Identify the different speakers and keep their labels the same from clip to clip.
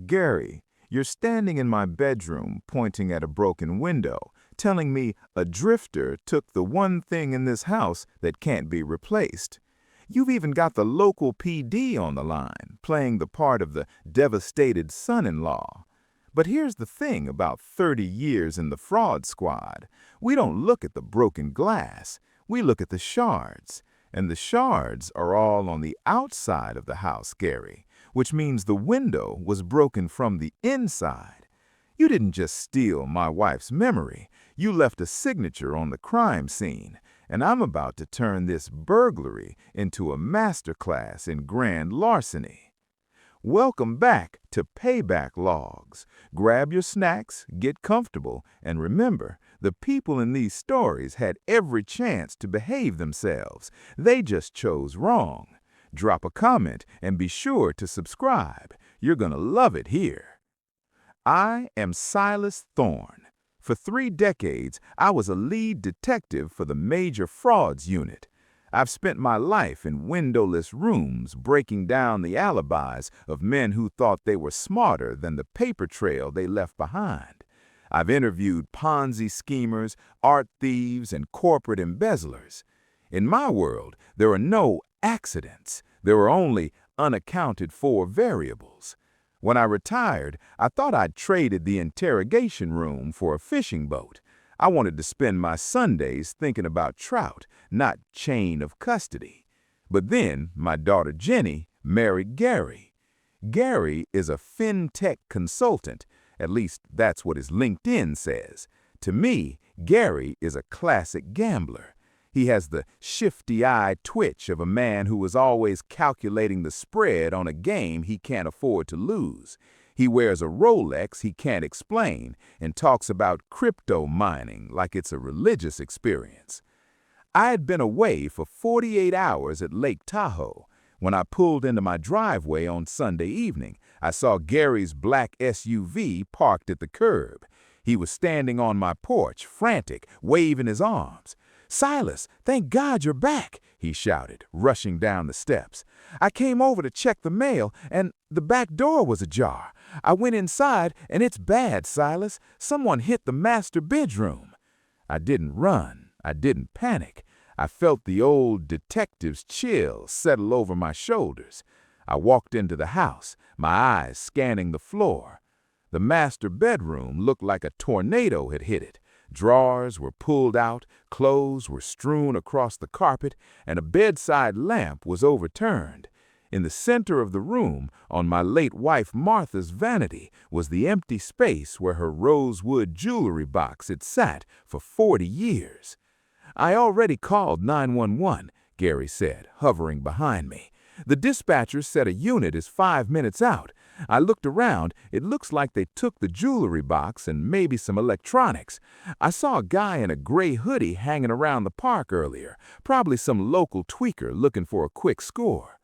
Speaker 1: Gary, you're standing in my bedroom pointing at a broken window, telling me a drifter took the one thing in this house that can't be replaced. You've even got the local PD on the line, playing the part of the devastated son-in-law. But here's the thing about 30 years in the fraud squad. We don't look at the broken glass, we look at the shards. And the shards are all on the outside of the house, Gary, which means the window was broken from the inside. You didn't just steal my wife's memory, you left a signature on the crime scene, and I'm about to turn this burglary into a masterclass in Grand Larceny. Welcome back to Payback Logs. Grab your snacks, get comfortable, and remember, the people in these stories had every chance to behave themselves. They just chose wrong. Drop a comment and be sure to subscribe. You're gonna love it here. I am Silas Thorne. For 3 decades, I was a lead detective for the Major Frauds Unit. I've spent my life in windowless rooms breaking down the alibis of men who thought they were smarter than the paper trail they left behind. I've interviewed Ponzi schemers, art thieves, and corporate embezzlers. In my world, there are no accidents. There are only unaccounted for variables. When I retired, I thought I'd traded the interrogation room for a fishing boat. I wanted to spend my Sundays thinking about trout, not chain of custody. But then my daughter Jenny married Gary. Gary is a Fintech Consultant, at least that's what his LinkedIn says. To me, Gary is a classic gambler. He has the shifty-eyed twitch of a man who is always calculating the spread on a game he can't afford to lose. He wears a Rolex he can't explain and talks about crypto mining like it's a religious experience. I had been away for 48 hours at Lake Tahoe. When I pulled into my driveway on Sunday evening, I saw Gary's black SUV parked at the curb. He was standing on my porch, frantic, waving his arms. "Silas, thank God you're back," he shouted, rushing down the steps. "I came over to check the mail, and the back door was ajar. I went inside, and it's bad, Silas. Someone hit the master bedroom." I didn't run. I didn't panic. I felt the old detective's chill settle over my shoulders. I walked into the house, my eyes scanning the floor. The master bedroom looked like a tornado had hit it. Drawers were pulled out, clothes were strewn across the carpet, and a bedside lamp was overturned. In the center of the room, on my late wife Martha's vanity, was the empty space where her Rosewood jewelry box had sat for 40 years. "I already called 911, Gary said, hovering behind me. "The dispatcher said a unit is 5 minutes out. I looked around. It looks like they took the jewelry box and maybe some electronics. I saw a guy in a gray hoodie hanging around the park earlier, probably some local tweaker looking for a quick score."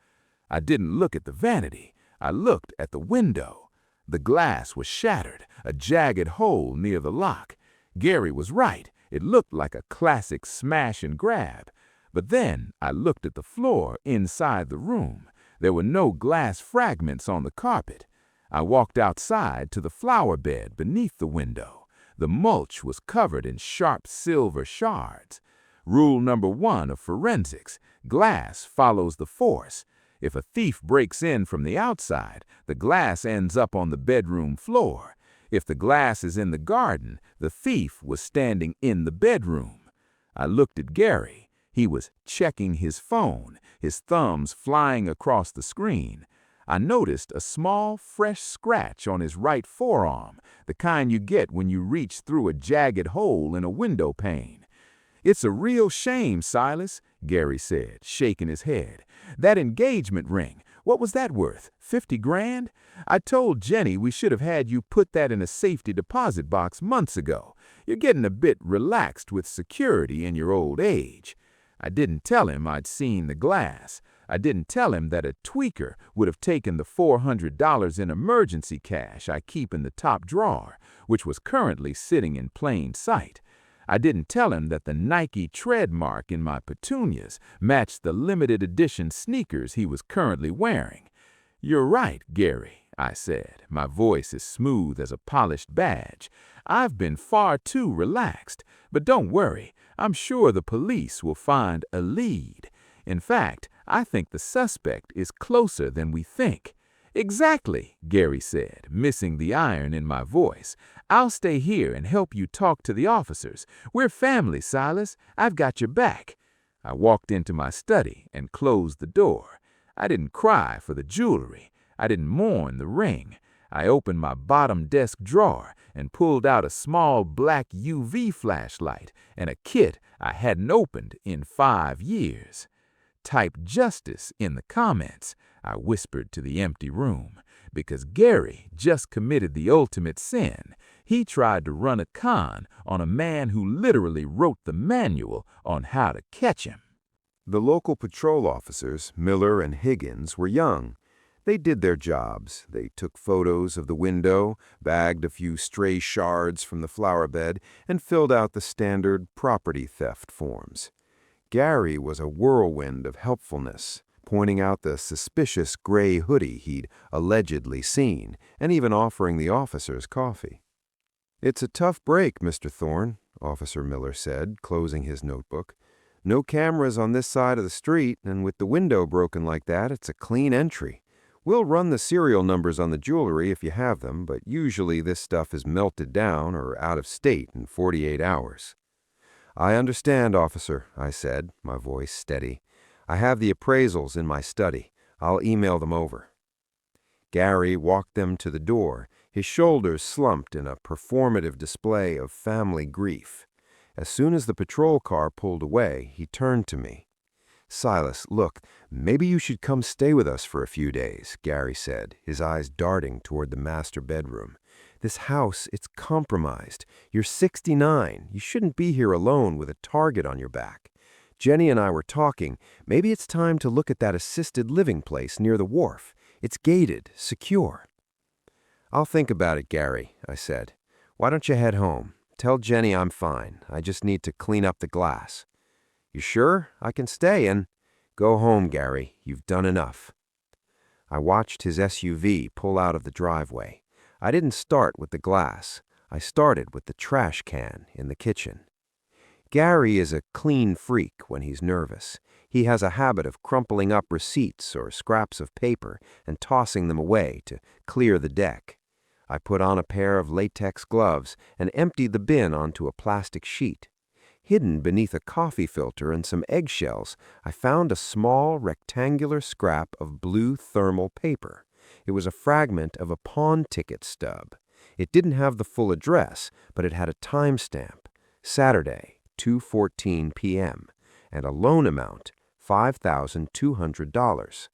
Speaker 1: I didn't look at the vanity. I looked at the window. The glass was shattered, a jagged hole near the lock. Gary was right. It looked like a classic smash and grab. But then I looked at the floor inside the room. There were no glass fragments on the carpet. I walked outside to the flower bed beneath the window. The mulch was covered in sharp silver shards. Rule number 1 of forensics: glass follows the force. If a thief breaks in from the outside, the glass ends up on the bedroom floor. If the glass is in the garden, the thief was standing in the bedroom. I looked at Gary. He was checking his phone, his thumbs flying across the screen. I noticed a small, fresh scratch on his right forearm, the kind you get when you reach through a jagged hole in a window pane. "It's a real shame, Silas," Gary said, shaking his head. "That engagement ring, what was that worth? 50 grand? I told Jenny we should have had you put that in a safety deposit box months ago. You're getting a bit relaxed with security in your old age." I didn't tell him I'd seen the glass. I didn't tell him that a tweaker would have taken the $400 in emergency cash I keep in the top drawer, which was currently sitting in plain sight. I didn't tell him that the Nike tread mark in my petunias matched the limited edition sneakers he was currently wearing. "You're right, Gary," I said, my voice as smooth as a polished badge. "I've been far too relaxed, but don't worry, I'm sure the police will find a lead. In fact, I think the suspect is closer than we think." "Exactly," Gary said, missing the iron in my voice. "I'll stay here and help you talk to the officers. We're family, Silas. I've got your back." I walked into my study and closed the door. I didn't cry for the jewelry. I didn't mourn the ring. I opened my bottom desk drawer and pulled out a small black UV flashlight and a kit I hadn't opened in 5 years. "Type justice in the comments," I whispered to the empty room, because Gary just committed the ultimate sin. He tried to run a con on a man who literally wrote the manual on how to catch him.
Speaker 2: The local patrol officers, Miller and Higgins, were young. They did their jobs. They took photos of the window, bagged a few stray shards from the flower bed, and filled out the standard property theft forms. Gary was a whirlwind of helpfulness, pointing out the suspicious gray hoodie he'd allegedly seen, and even offering the officers coffee. "It's a tough break, Mr. Thorne," Officer Miller said, closing his notebook. "No cameras on this side of the street, and with the window broken like that, it's a clean entry. We'll run the serial numbers on the jewelry if you have them, but usually this stuff is melted down or out of state in 48 hours. "I understand, officer," I said, my voice steady. "I have the appraisals in my study. I'll email them over." Gary walked them to the door, his shoulders slumped in a performative display of family grief. As soon as the patrol car pulled away, he turned to me. "Silas, look, maybe you should come stay with us for a few days," Gary said, his eyes darting toward the master bedroom. "This house, it's compromised. You're 69. You shouldn't be here alone with a target on your back. Jenny and I were talking. Maybe it's time to look at that assisted living place near the wharf. It's gated, secure." "I'll think about it, Gary," I said. "Why don't you head home? Tell Jenny I'm fine. I just need to clean up the glass." "You sure? I can stay and—" "Go home, Gary. You've done enough." I watched his SUV pull out of the driveway. I didn't start with the glass. I started with the trash can in the kitchen. Gary is a clean freak when he's nervous. He has a habit of crumpling up receipts or scraps of paper and tossing them away to clear the deck. I put on a pair of latex gloves and emptied the bin onto a plastic sheet. Hidden beneath a coffee filter and some eggshells, I found a small rectangular scrap of blue thermal paper. It was a fragment of a pawn ticket stub. It didn't have the full address, but it had a timestamp, Saturday, 2:14 p.m., and a loan amount, $5,200.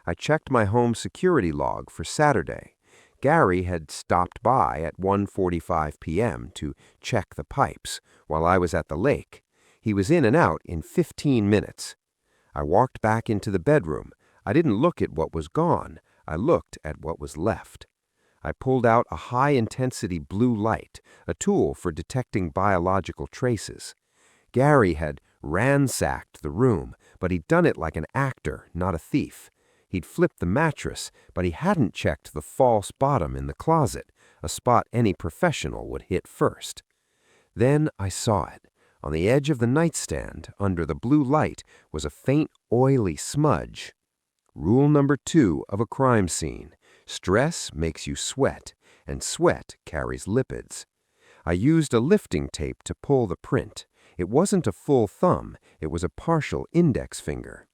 Speaker 2: I checked my home security log for Saturday. Gary had stopped by at 1:45 p.m. to check the pipes while I was at the lake. He was in and out in 15 minutes. I walked back into the bedroom. I didn't look at what was gone. I looked at what was left. I pulled out a high-intensity blue light, a tool for detecting biological traces. Gary had ransacked the room, but he'd done it like an actor, not a thief. He'd flipped the mattress, but he hadn't checked the false bottom in the closet, a spot any professional would hit first. Then I saw it. On the edge of the nightstand, under the blue light, was a faint, oily smudge. Rule number 2 of a crime scene: stress makes you sweat, and sweat carries lipids. I used a lifting tape to pull the print. It wasn't a full thumb, it was a partial index finger.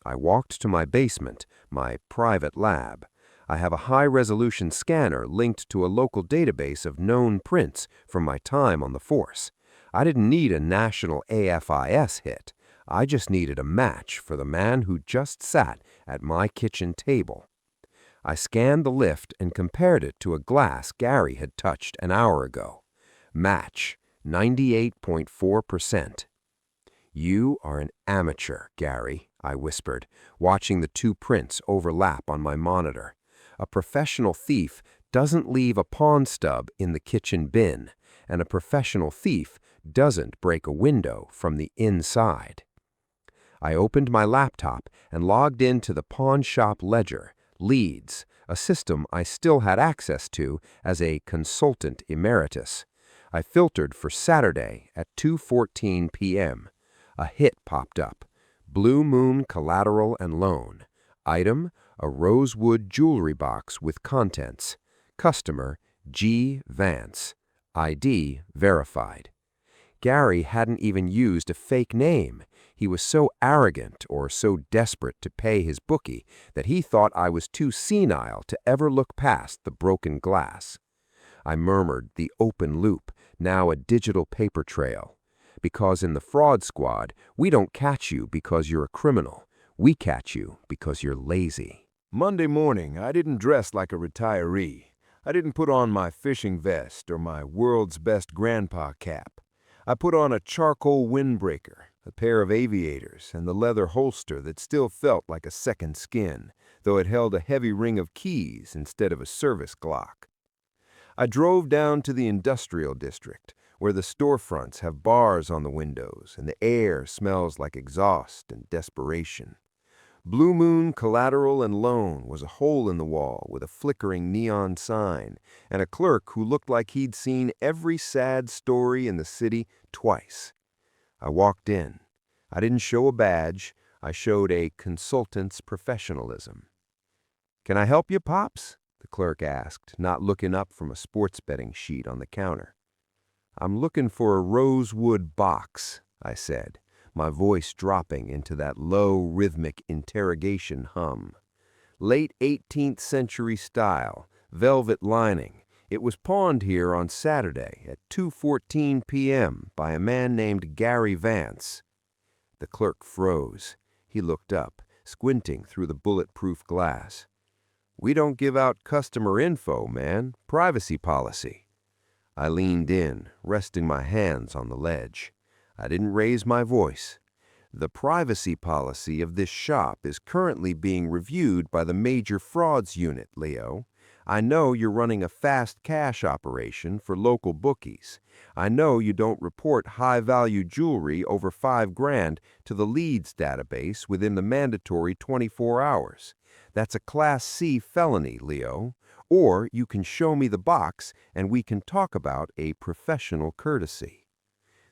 Speaker 2: I walked to my basement, my private lab. I have a high-resolution scanner linked to a local database of known prints from my time on the force. I didn't need a national AFIS hit. I just needed a match for the man who just sat at my kitchen table. I scanned the lift and compared it to a glass Gary had touched an hour ago. Match, 98.4%. "You are an amateur, Gary," I whispered, watching the two prints overlap on my monitor. "A professional thief doesn't leave a pawn stub in the kitchen bin, and a professional thief doesn't break a window from the inside." I opened my laptop and logged into the pawn shop ledger, Leads, a system I still had access to as a consultant emeritus. I filtered for Saturday at 2:14 p.m. A hit popped up. Blue Moon Collateral and Loan. Item, a Rosewood jewelry box with contents. Customer, G. Vance. ID verified. Gary hadn't even used a fake name. He was so arrogant or so desperate to pay his bookie that he thought I was too senile to ever look past the broken glass. I murmured the open loop, now a digital paper trail. Because in the fraud squad, we don't catch you because you're a criminal. We catch you because you're lazy.
Speaker 3: Monday morning, I didn't dress like a retiree. I didn't put on my fishing vest or my world's best grandpa cap. I put on a charcoal windbreaker, a pair of aviators, and the leather holster that still felt like a second skin, though it held a heavy ring of keys instead of a service Glock. I drove down to the industrial district, where the storefronts have bars on the windows and the air smells like exhaust and desperation. Blue Moon Collateral and Loan was a hole in the wall with a flickering neon sign and a clerk who looked like he'd seen every sad story in the city twice. I walked in. I didn't show a badge. I showed a consultant's professionalism. "Can I help you, Pops?" the clerk asked, not looking up from a sports betting sheet on the counter. "I'm looking for a Rosewood box," I said, my voice dropping into that low, rhythmic interrogation hum. Late 18th century style, velvet lining. It was pawned here on Saturday at 2:14 p.m. by a man named Gary Vance. The clerk froze. He looked up, squinting through the bulletproof glass. "We don't give out customer info, man. Privacy policy." I leaned in, resting my hands on the ledge. I didn't raise my voice. "The privacy policy of this shop is currently being reviewed by the Major Frauds Unit, Leo. I know you're running a fast cash operation for local bookies. I know you don't report high-value jewelry over $5,000 to the leads database within the mandatory 24 hours. That's a Class C felony, Leo. Or you can show me the box and we can talk about a professional courtesy."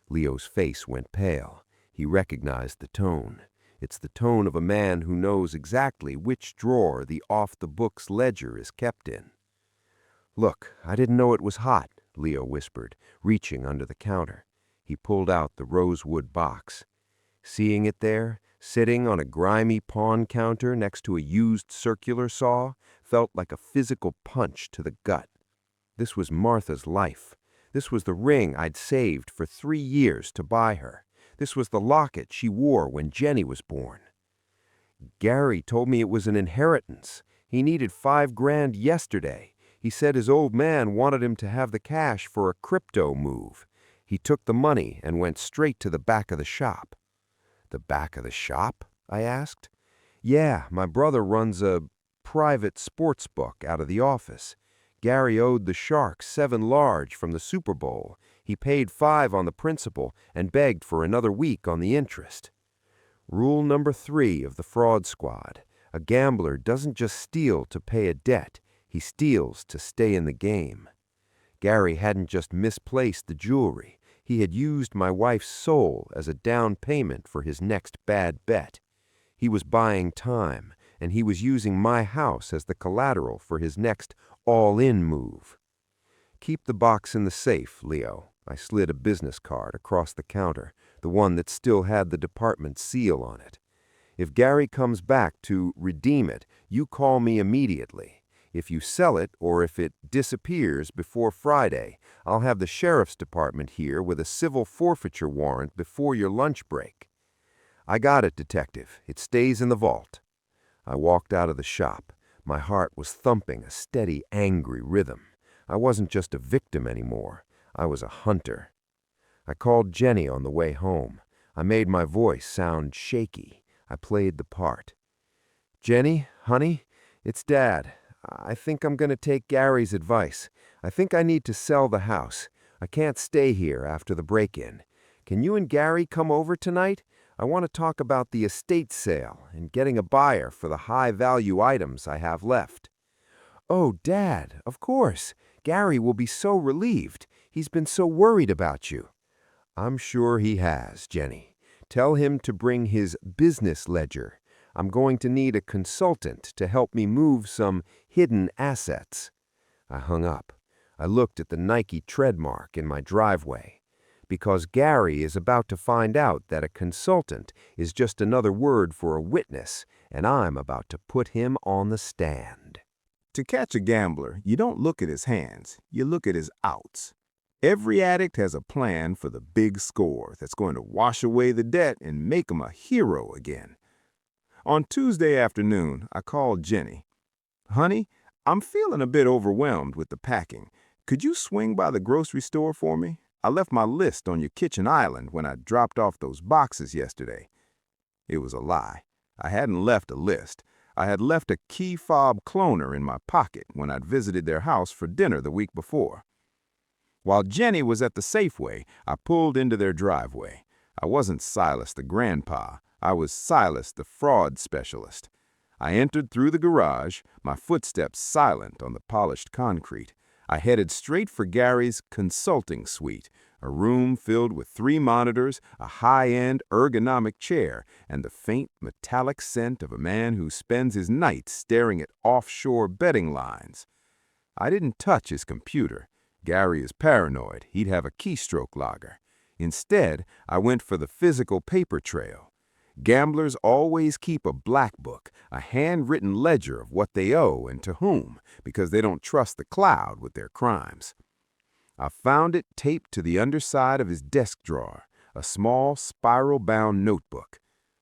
Speaker 3: Leo's face went pale. He recognized the tone. It's the tone of a man who knows exactly which drawer the off-the-books ledger is kept in. "Look, I didn't know it was hot," Leo whispered, reaching under the counter. He pulled out the Rosewood box. Seeing it there, sitting on a grimy pawn counter next to a used circular saw, felt like a physical punch to the gut. This was Martha's life. This was the ring I'd saved for 3 years to buy her. This was the locket she wore when Jenny was born. "Gary told me it was an inheritance. He needed $5,000 yesterday. He said his old man wanted him to have the cash for a crypto move. He took the money and went straight to the back of the shop." "The back of the shop?" I asked. "Yeah, my brother runs a private sports book out of the office. Gary owed the Sharks 7 large from the Super Bowl. He paid 5 on the principal and begged for another week on the interest." Rule number 3 of the fraud squad. A gambler doesn't just steal to pay a debt. He steals to stay in the game. Gary hadn't just misplaced the jewelry. He had used my wife's soul as a down payment for his next bad bet. He was buying time, and he was using my house as the collateral for his next all-in move. "Keep the box in the safe, Leo." I slid a business card across the counter, the one that still had the department seal on it. "If Gary comes back to redeem it, you call me immediately. If you sell it or if it disappears before Friday, I'll have the sheriff's department here with a civil forfeiture warrant before your lunch break." "I got it, detective. It stays in the vault." I walked out of the shop. My heart was thumping a steady, angry rhythm. I wasn't just a victim anymore. I was a hunter. I called Jenny on the way home. I made my voice sound shaky. I played the part. "Jenny, honey, it's Dad. I think I'm going to take Gary's advice. I think I need to sell the house. I can't stay here after the break-in. Can you and Gary come over tonight?
Speaker 2: I want to talk about the estate sale and getting a buyer for the high-value items I have left." "Oh, Dad, of course. Gary will be so relieved. He's been so worried about you." "I'm sure he has, Jenny. Tell him to bring his business ledger. I'm going to need a consultant to help me move some hidden assets." I hung up. I looked at the Nike tread mark in my driveway. Because Gary is about to find out that a consultant is just another word for a witness, and I'm about to put him on the stand.
Speaker 1: To catch a gambler, you don't look at his hands, you look at his outs. Every addict has a plan for the big score that's going to wash away the debt and make him a hero again. On Tuesday afternoon, I called Jenny. "Honey, I'm feeling a bit overwhelmed with the packing. Could you swing by the grocery store for me? I left my list on your kitchen island when I dropped off those boxes yesterday." It was a lie. I hadn't left a list. I had left a key fob cloner in my pocket when I'd visited their house for dinner the week before. While Jenny was at the Safeway, I pulled into their driveway. I wasn't Silas the grandpa. I was Silas the fraud specialist. I entered through the garage, my footsteps silent on the polished concrete. I headed straight for Gary's consulting suite, a room filled with 3 monitors, a high-end ergonomic chair, and the faint metallic scent of a man who spends his nights staring at offshore betting lines. I didn't touch his computer. Gary is paranoid. He'd have a keystroke logger. Instead, I went for the physical paper trail. Gamblers always keep a black book, a handwritten ledger of what they owe and to whom, because they don't trust the cloud with their crimes. I found it taped to the underside of his desk drawer, a small spiral-bound notebook.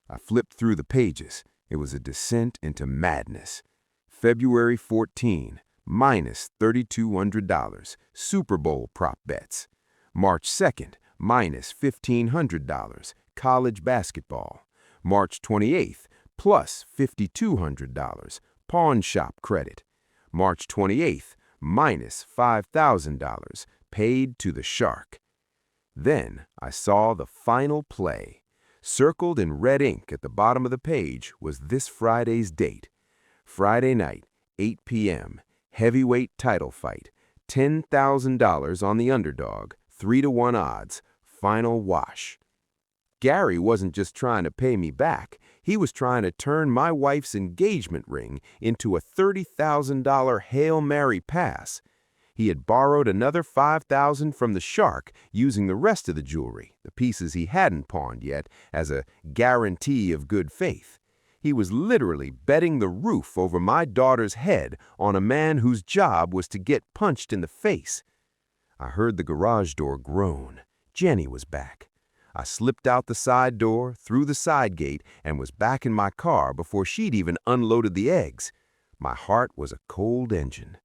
Speaker 1: I flipped through the pages. It was a descent into madness. February 14, minus $3,200, Super Bowl prop bets. March 2nd, minus $1,500, college basketball. March 28th, plus $5,200, pawn shop credit. March 28th, minus $5,000, paid to the shark. Then I saw the final play. Circled in red ink at the bottom of the page was this Friday's date. Friday night, 8 p.m., heavyweight title fight, $10,000 on the underdog, 3-to-1 odds, final wash. Gary wasn't just trying to pay me back. He was trying to turn my wife's engagement ring into a $30,000 Hail Mary pass. He had borrowed another $5,000 from the shark, using the rest of the jewelry, the pieces he hadn't pawned yet, as a guarantee of good faith. He was literally betting the roof over my daughter's head on a man whose job was to get punched in the face. I heard the garage door groan. Jenny was back. I slipped out the side door, through the side gate, and was back in my car before she'd even unloaded the eggs. My heart was a cold engine.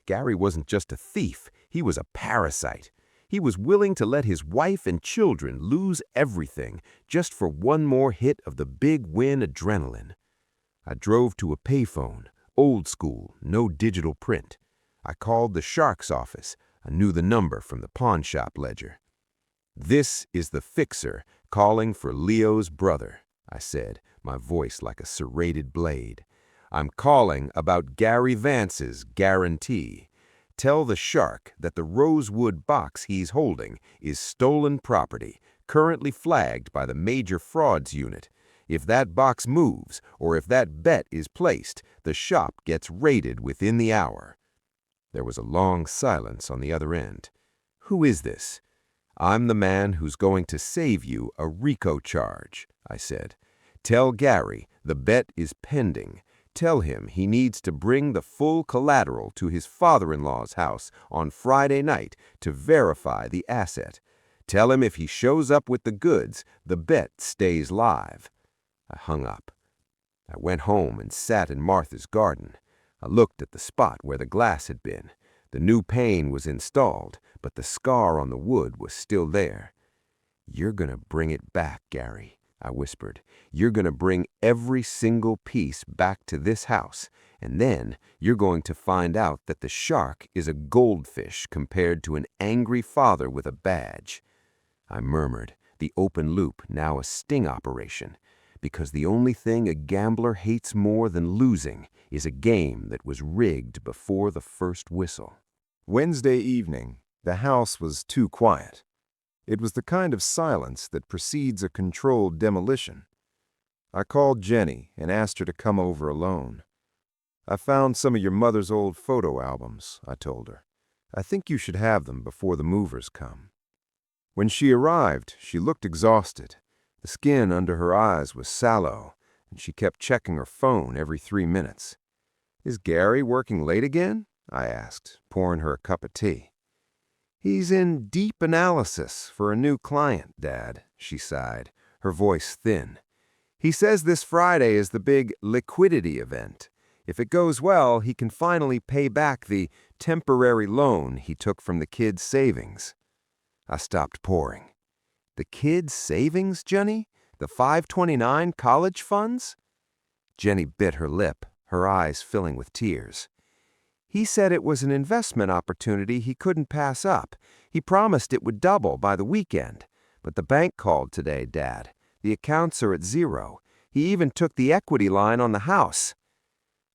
Speaker 1: Gary wasn't just a thief, he was a parasite. He was willing to let his wife and children lose everything just for one more hit of the big win adrenaline. I drove to a payphone, old school, no digital print. I called the shark's office. I knew the number from the pawn shop ledger. "This is the fixer calling for Leo's brother," I said, my voice like a serrated blade. "I'm calling about Gary Vance's guarantee. Tell the shark that the Rosewood box he's holding is stolen property, currently flagged by the Major Frauds Unit. If that box moves, or if that bet is placed, the shop gets raided within the hour." There was a long silence on the other end. "Who is this?" "I'm the man who's going to save you a RICO charge," I said. "Tell Gary the bet is pending. Tell him he needs to bring the full collateral to his father-in-law's house on Friday night to verify the asset. Tell him if he shows up with the goods, the bet stays live." I hung up. I went home and sat in Martha's garden. I looked at the spot where the glass had been. The new pane was installed, but the scar on the wood was still there. "You're gonna bring it back, Gary," I whispered. "You're gonna bring every single piece back to this house, and then you're going to find out that the shark is a goldfish compared to an angry father with a badge." I murmured,
Speaker 2: the open loop now a sting operation, because the only thing a gambler hates more than losing is a game that was rigged before the first whistle.
Speaker 3: Wednesday evening, the house was too quiet. It was the kind of silence that precedes a controlled demolition. I called Jenny and asked her to come over alone. "I found some of your mother's old photo albums," I told her. "I think you should have them before the movers come." When she arrived, she looked exhausted. The skin under her eyes was sallow, and she kept checking her phone every 3 minutes. "Is Gary working late again?" I asked, pouring her a cup of tea. "He's in deep analysis for a new client, Dad," she sighed, her voice thin. "He says this Friday is the big liquidity event. If it goes well, he can finally pay back the temporary loan he took from the kids' savings." I stopped pouring. "The kids' savings, Jenny? The 529 college funds?" Jenny bit her lip, her eyes filling with tears. "He said it was an investment opportunity he couldn't pass up. He promised it would double by the weekend. But the bank called today, Dad. The accounts are at zero. He even took the equity line on the house."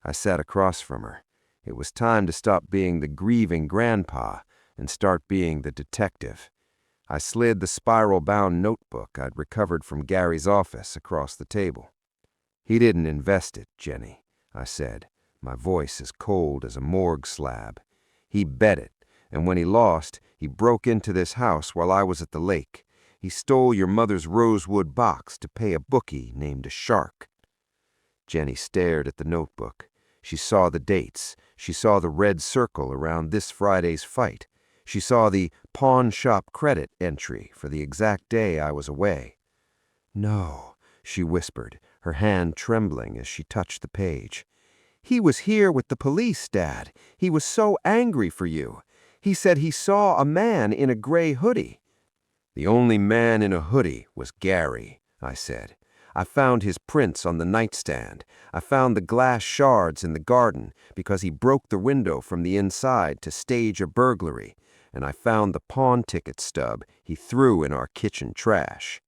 Speaker 3: I sat across from her. It was time to stop being the grieving grandpa and start being the detective. I slid the spiral-bound notebook I'd recovered from Gary's office across the table. "He didn't invest it, Jenny," I said, my voice as cold as a morgue slab. "He bet it, and when he lost, he broke into this house while I was at the lake. He stole your mother's Rosewood box to pay a bookie named a Shark." Jenny stared at the notebook. She saw the dates. She saw the red circle around this Friday's fight. She saw the pawn shop credit entry for the exact day I was away. "No," she whispered, her hand trembling as she touched the page. "He was here with the police, Dad. He was so angry for you. He said he saw a man in a gray hoodie." "The only man in a hoodie was Gary," I said. "I found his prints on the nightstand. I found the glass shards in the garden because he broke the window from the inside to stage a burglary. And I found the pawn ticket stub he threw in our kitchen trash."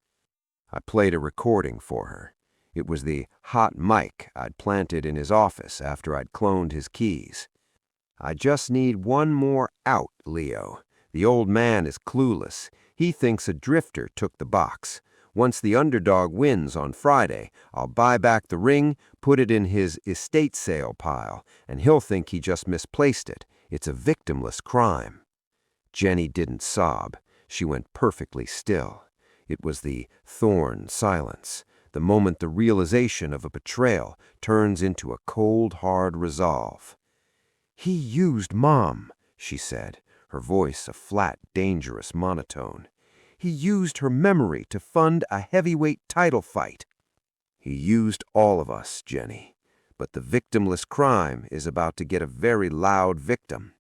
Speaker 3: I played a recording for her. It was the hot mic I'd planted in his office after I'd cloned his keys. "I just need one more out, Leo. The old man is clueless. He thinks a drifter took the box. Once the underdog wins on Friday, I'll buy back the ring, put it in his estate sale pile, and he'll think he just misplaced it. It's a victimless crime." Jenny didn't sob. She went perfectly still. It was the thorn silence, the moment the realization of a betrayal turns into a cold, hard resolve. "He used Mom," she said, her voice a flat, dangerous monotone. "He used her memory to fund a heavyweight title fight." "He used all of us, Jenny. But the victimless crime is about to get a very loud victim.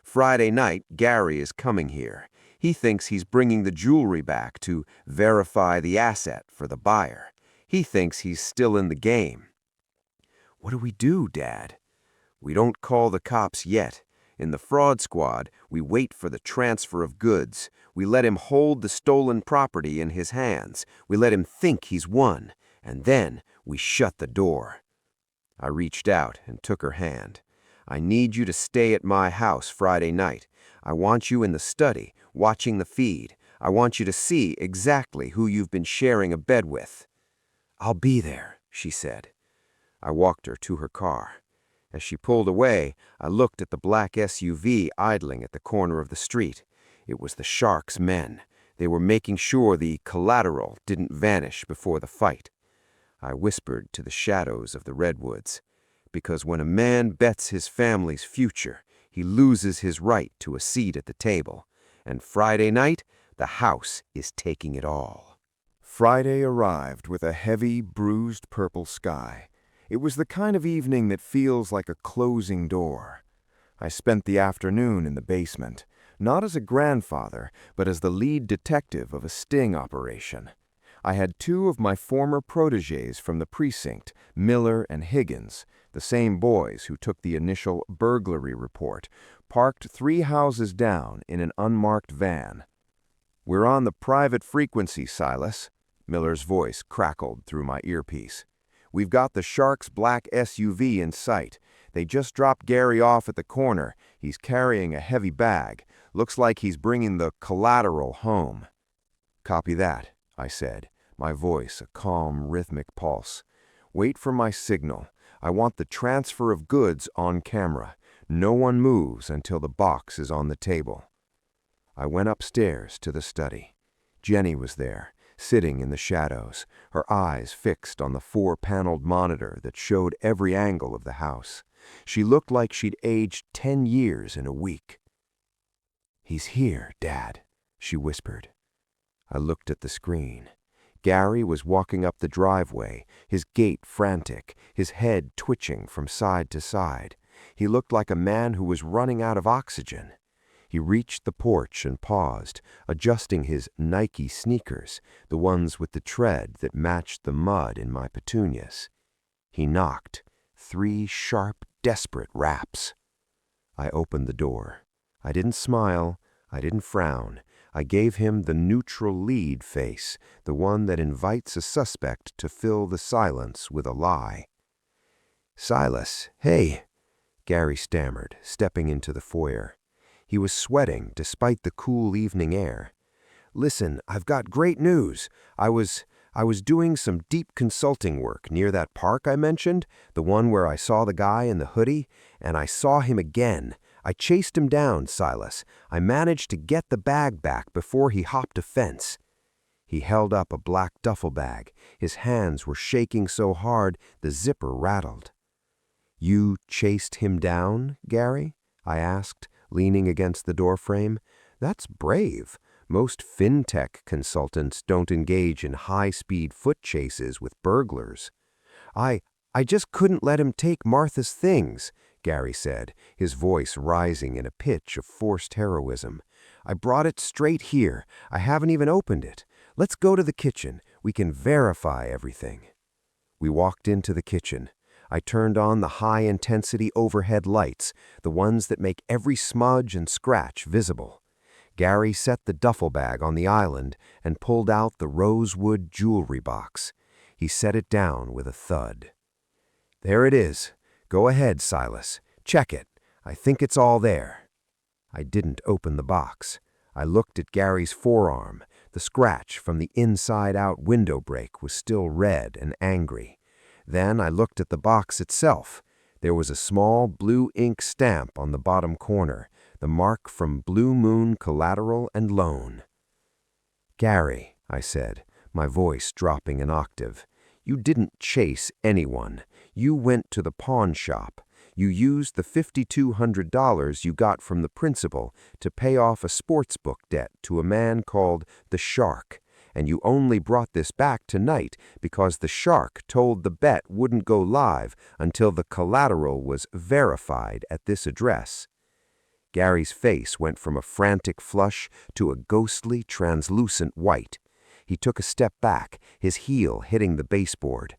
Speaker 3: Friday night, Gary is coming here. He thinks he's bringing the jewelry back to verify the asset for the buyer. He thinks he's still in the game." "What do we do, Dad?" "We don't call the cops yet. In the fraud squad, we wait for the transfer of goods. We let him hold the stolen property in his hands. We let him think he's won. And then we shut the door." I reached out and took her hand. "I need you to stay at my house Friday night. I want you in the study, watching the feed. I want you to see exactly who you've been sharing a bed with." "I'll be there," she said. I walked her to her car. As she pulled away, I looked at the black SUV idling at the corner of the street. It was the Shark's men. They were making sure the collateral didn't vanish before the fight. I whispered to the shadows of the redwoods, because when a man bets his family's future, he loses his right to a seat at the table. And Friday night, the house is taking it all. Friday arrived with a heavy, bruised purple sky. It was the kind of evening that feels like a closing door. I spent the afternoon in the basement, not as a grandfather, but as the lead detective of a sting operation. I had two of my former protégés from the precinct, Miller and Higgins, the same boys who took the initial burglary report, parked 3 houses down in an unmarked van.
Speaker 2: "We're on the private frequency, Silas." Miller's voice crackled through my earpiece. "We've got the Sharks' black SUV in sight. They just dropped Gary off at the corner. He's carrying a heavy bag. Looks like he's bringing the collateral home." "Copy that," I said, my voice a calm, rhythmic pulse. "Wait for my signal. I want the transfer of goods on camera. No one moves until the box is on the table." I went upstairs to the study. Jenny was there, sitting in the shadows, her eyes fixed on the 4-paneled monitor that showed every angle of the house. She looked like she'd aged 10 years in a week. "He's here, Dad," she whispered. I looked at the screen. Gary was walking up the driveway, his gait frantic, his head twitching from side to side. He looked like a man who was running out of oxygen. He reached the porch and paused, adjusting his Nike sneakers, the ones with the tread that matched the mud in my petunias. He knocked, 3 sharp, desperate raps. I opened the door. I didn't smile. I didn't frown. I gave him the neutral lead face, the one that invites a suspect to fill the silence with a lie. "Silas, hey," Gary stammered, stepping into the foyer. He was sweating despite the cool evening air. "Listen, I've got great news. I was doing some deep consulting work near that park I mentioned, the one where I saw the guy in the hoodie, and I saw him again. I chased him down, Silas. I managed to get the bag back before he hopped a fence." He held up a black duffel bag. His hands were shaking so hard the zipper rattled. "You chased him down, Gary?" I asked, leaning against the doorframe. "That's brave. Most Fintech consultants don't engage in high-speed foot chases with burglars." I just couldn't let him take Martha's things," Gary said, his voice rising in a pitch of forced heroism. "I brought it straight here. I haven't even opened it. Let's go to the kitchen. We can verify everything." We walked into the kitchen. I turned on the high-intensity overhead lights, the ones that make every smudge and scratch visible. Gary set the duffel bag on the island and pulled out the Rosewood jewelry box. He set it down with a thud. "There it is. Go ahead, Silas. Check it. I think it's all there." I didn't open the box. I looked at Gary's forearm. The scratch from the inside-out window break was still red and angry. Then I looked at the box itself. There was a small blue ink stamp on the bottom corner, the mark from Blue Moon Collateral and Loan. "Gary," I said, my voice dropping an octave, "you didn't chase anyone. You went to the pawn shop. You used the $5,200 you got from the principal to pay off a sportsbook debt to a man called the Shark. And you only brought this back tonight because the Shark told the bet wouldn't go live until the collateral was verified at this address." Gary's face went from a frantic flush to a ghostly, translucent white. He took a step back, his heel hitting the baseboard.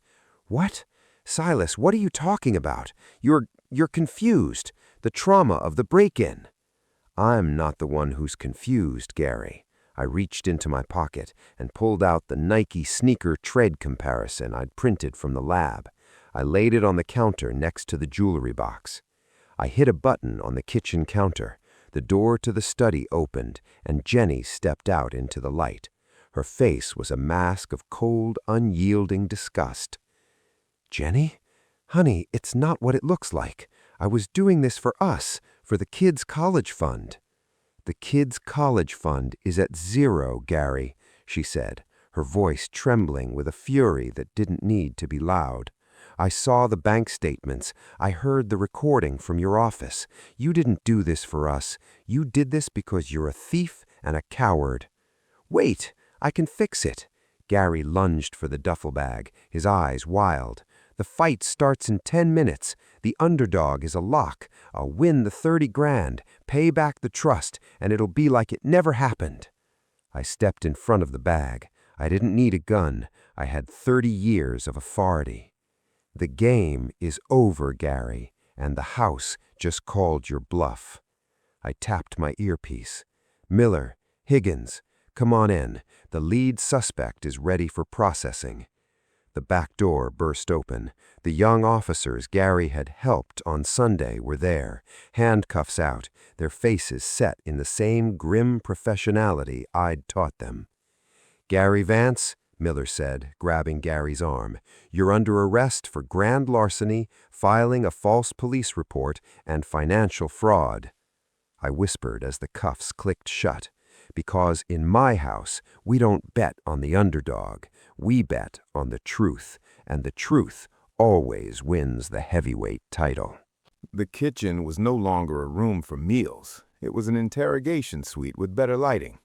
Speaker 2: "What? Silas, what are you talking about? You're confused. The trauma of the break-in." "I'm not the one who's confused, Gary." I reached into my pocket and pulled out the Nike sneaker tread comparison I'd printed from the lab. I laid it on the counter next to the jewelry box. I hit a button on the kitchen counter. The door to the study opened, and Jenny stepped out into the light. Her face was a mask of cold, unyielding disgust. "Jenny? Honey, it's not what it looks like. I was doing this for us, for the kids' college fund." "The kids' college fund is at 0, Gary," she said, her voice trembling with a fury that didn't need to be loud. "I saw the bank statements. I heard the recording from your office. You didn't do this for us. You did this because you're a thief and a coward." "Wait, I can fix it." Gary lunged for the duffel bag, his eyes wild. "The fight starts in 10 minutes. The underdog is a lock. I'll win the 30 grand, pay back the trust, and it'll be like it never happened." I stepped in front of the bag. I didn't need a gun. I had 30 years of authority. "The game is over, Gary, and the house just called your bluff." I tapped my earpiece. "Miller, Higgins, Come on in. The lead suspect is ready for processing." The back door burst open. The young officers Gary had helped on Sunday were there, handcuffs out, their faces set in the same grim professionality I'd taught them. "Gary Vance," Miller said, grabbing Gary's arm, "you're under arrest for grand larceny, filing a false police report, and financial fraud." I whispered as the cuffs clicked shut. "Because in my house, we don't bet on the underdog. We bet on the truth, and the truth always wins the heavyweight title."
Speaker 1: The kitchen was no longer a room for meals. It was an interrogation suite with better lighting.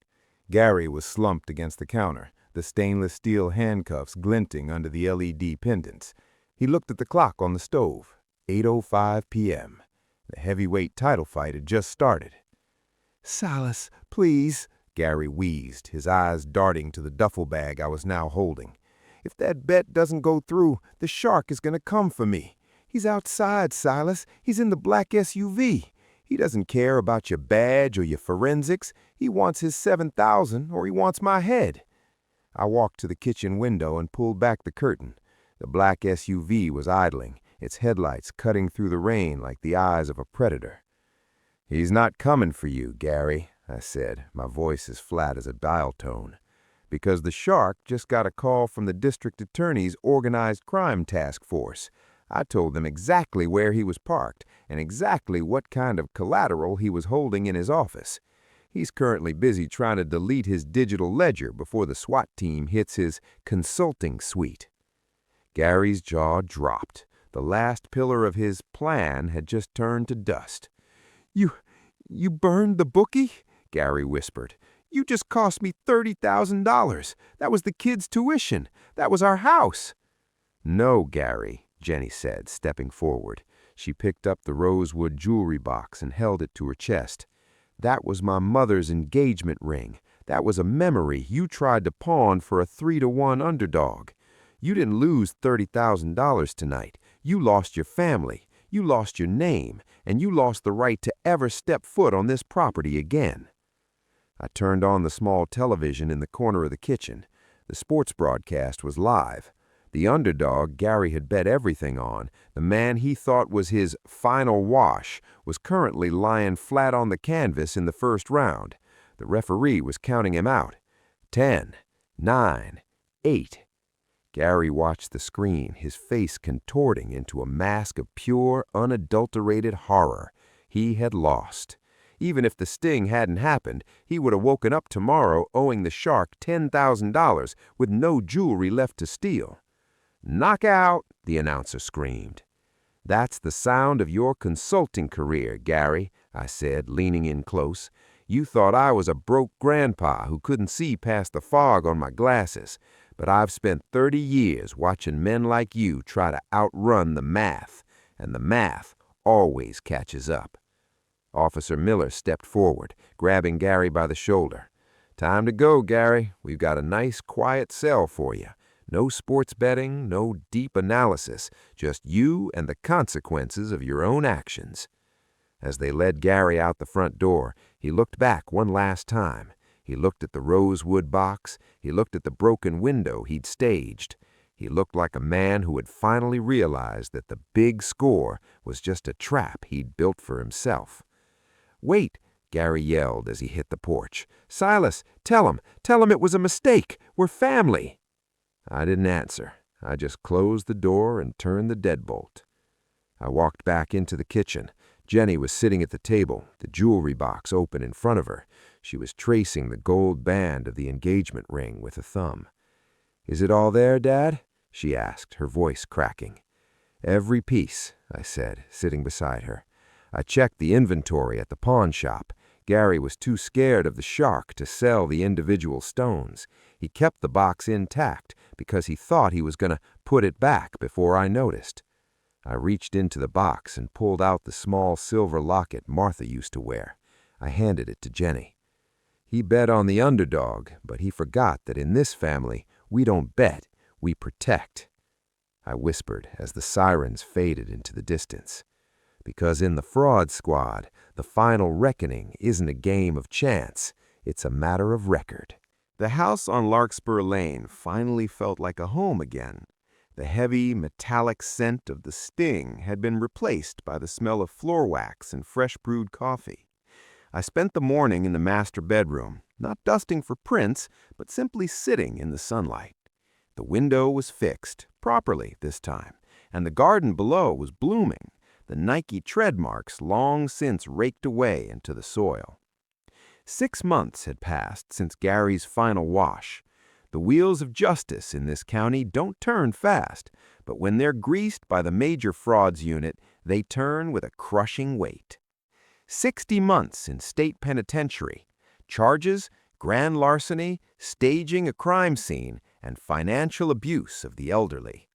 Speaker 1: Gary was slumped against the counter, the stainless steel handcuffs glinting under the LED pendants. He looked at the clock on the stove. 8:05 p.m. The heavyweight title fight had just started. "Silas, please," Gary wheezed, his eyes darting to the duffel bag I was now holding. "If that bet doesn't go through, the shark is going to come for me. He's outside, Silas. He's in the black SUV. He doesn't care about your badge or your forensics. He wants his 7,000 or he wants my head." I walked to the kitchen window and pulled back the curtain. The black SUV was idling, its headlights cutting through the rain like the eyes of a predator. "He's not coming for you, Gary," I said, my voice as flat as a dial tone, "because the shark just got a call from the district attorney's organized crime task force. I told them exactly where he was parked and exactly what kind of collateral he was holding in his office. He's currently busy trying to delete his digital ledger before the SWAT team hits his consulting suite." Gary's jaw dropped. The last pillar of his plan had just turned to dust. You burned the bookie?" Gary whispered. "You just cost me $30,000. That was the kid's tuition. That was our house." "No, Gary," Jenny said, stepping forward. She picked up the Rosewood jewelry box and held it to her chest. "That was my mother's engagement ring. That was a memory you tried to pawn for a 3-to-1 underdog. You didn't lose $30,000 tonight. You lost your family. You lost your name, and you lost the right to ever step foot on this property again." I turned on the small television in the corner of the kitchen. The sports broadcast was live. The underdog Gary had bet everything on, the man he thought was his final wash, was currently lying flat on the canvas in the first round. The referee was counting him out. 10, 9, 8. Gary watched the screen, his face contorting into a mask of pure, unadulterated horror. He had lost. Even if the sting hadn't happened, he would have woken up tomorrow owing the shark $10,000 with no jewelry left to steal. "Knockout!" the announcer screamed. "That's the sound of your consulting career, Gary," I said, leaning in close. "You thought I was a broke grandpa who couldn't see past the fog on my glasses. But I've spent 30 years watching men like you try to outrun the math, and the math always catches up." Officer Miller stepped forward, grabbing Gary by the shoulder. "Time to go, Gary. We've got a nice, quiet cell for you. No sports betting, no deep analysis, just you and the consequences of your own actions." As they led Gary out the front door, he looked back one last time. He looked at the Rosewood box. He looked at the broken window he'd staged. He looked like a man who had finally realized that the big score was just a trap he'd built for himself. "Wait," Gary yelled as he hit the porch. "Silas, tell him it was a mistake. We're family." I didn't answer. I just closed the door and turned the deadbolt. I walked back into the kitchen. Jenny was sitting at the table, the jewelry box open in front of her. She was tracing the gold band of the engagement ring with a thumb. "Is it all there, Dad?" she asked, her voice cracking. "Every piece," I said, sitting beside her. "I checked the inventory at the pawn shop. Gary was too scared of the shark to sell the individual stones. He kept the box intact because he thought he was going to put it back before I noticed." I reached into the box and pulled out the small silver locket Martha used to wear. I handed it to Jenny. "He bet on the underdog, but he forgot that in this family, we don't bet, we protect," I whispered as the sirens faded into the distance. "Because in the fraud squad, the final reckoning isn't a game of chance, it's a matter of record."
Speaker 2: The house on Larkspur Lane finally felt like a home again. The heavy, metallic scent of the sting had been replaced by the smell of floor wax and fresh brewed coffee. I spent the morning in the master bedroom, not dusting for prints, but simply sitting in the sunlight. The window was fixed, properly this time, and the garden below was blooming, the Nike tread marks long since raked away into the soil. 6 months had passed since Gary's final wash. The wheels of justice in this county don't turn fast, but when they're greased by the Major Frauds Unit, they turn with a crushing weight. 60 months in state penitentiary. Charges: grand larceny, staging a crime scene, and financial abuse of the elderly.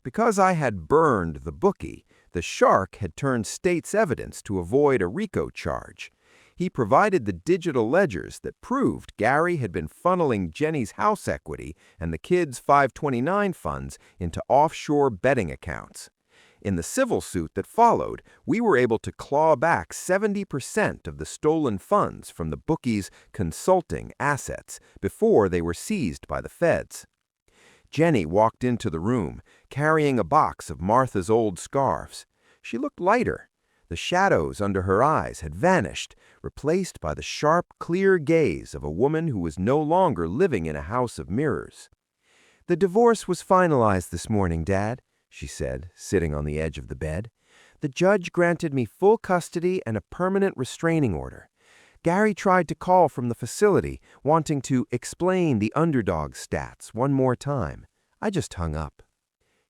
Speaker 2: Because I had burned the bookie, the shark had turned state's evidence to avoid a RICO charge. He provided the digital ledgers that proved Gary had been funneling Jenny's house equity and the kids' 529 funds into offshore betting accounts. In the civil suit that followed, we were able to claw back 70% of the stolen funds from the bookie's consulting assets before they were seized by the feds. Jenny walked into the room, carrying a box of Martha's old scarves. She looked lighter. The shadows under her eyes had vanished, replaced by the sharp, clear gaze of a woman who was no longer living in a house of mirrors. "The divorce was finalized this morning, Dad," she said, sitting on the edge of the bed. "The judge granted me full custody and a permanent restraining order. Gary tried to call from the facility, wanting to explain the underdog stats one more time. I just hung up."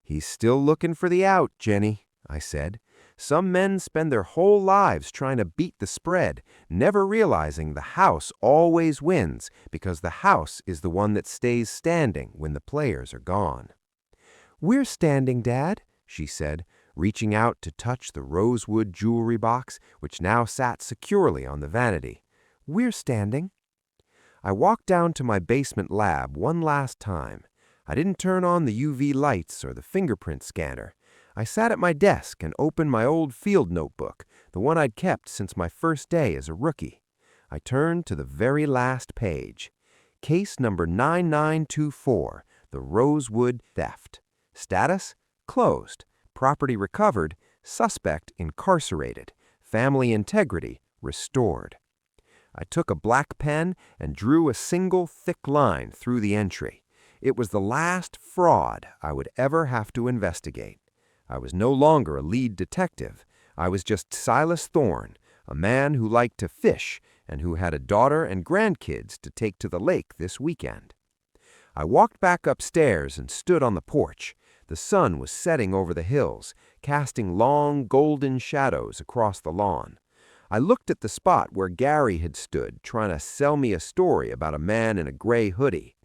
Speaker 2: "He's still looking for the out, Jenny," I said. "Some men spend their whole lives trying to beat the spread, never realizing the house always wins because the house is the one that stays standing when the players are gone." "We're standing, Dad," she said, reaching out to touch the Rosewood jewelry box, which now sat securely on the vanity. "We're standing." I walked down to my basement lab one last time. I didn't turn on the UV lights or the fingerprint scanner. I sat at my desk and opened my old field notebook, the one I'd kept since my first day as a rookie. I turned to the very last page. Case number 9924, the Rosewood theft. Status: closed. Property recovered. Suspect incarcerated. Family integrity restored. I took a black pen and drew a single thick line through the entry. It was the last fraud I would ever have to investigate. I was no longer a lead detective. I was just Silas Thorne, a man who liked to fish and who had a daughter and grandkids to take to the lake this weekend. I walked back upstairs and stood on the porch. The sun was setting over the hills, casting long golden shadows across the lawn. I looked at the spot where Gary had stood, trying to sell me a story about a man in a gray hoodie.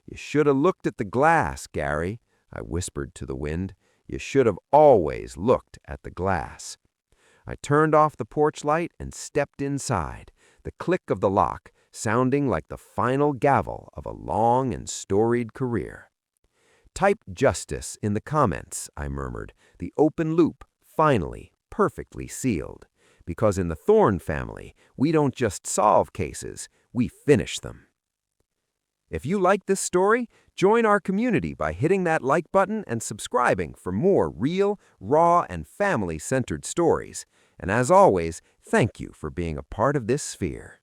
Speaker 2: "You should have looked at the glass, Gary," I whispered to the wind. "You should have always looked at the glass." I turned off the porch light and stepped inside, the click of the lock sounding like the final gavel of a long and storied career. "Type justice in the comments," I murmured, the open loop finally perfectly sealed. Because in the Thorne family, we don't just solve cases, we finish them. If you like this story, join our community by hitting that like button and subscribing for more real, raw, and family-centered stories. And as always, thank you for being a part of this sphere.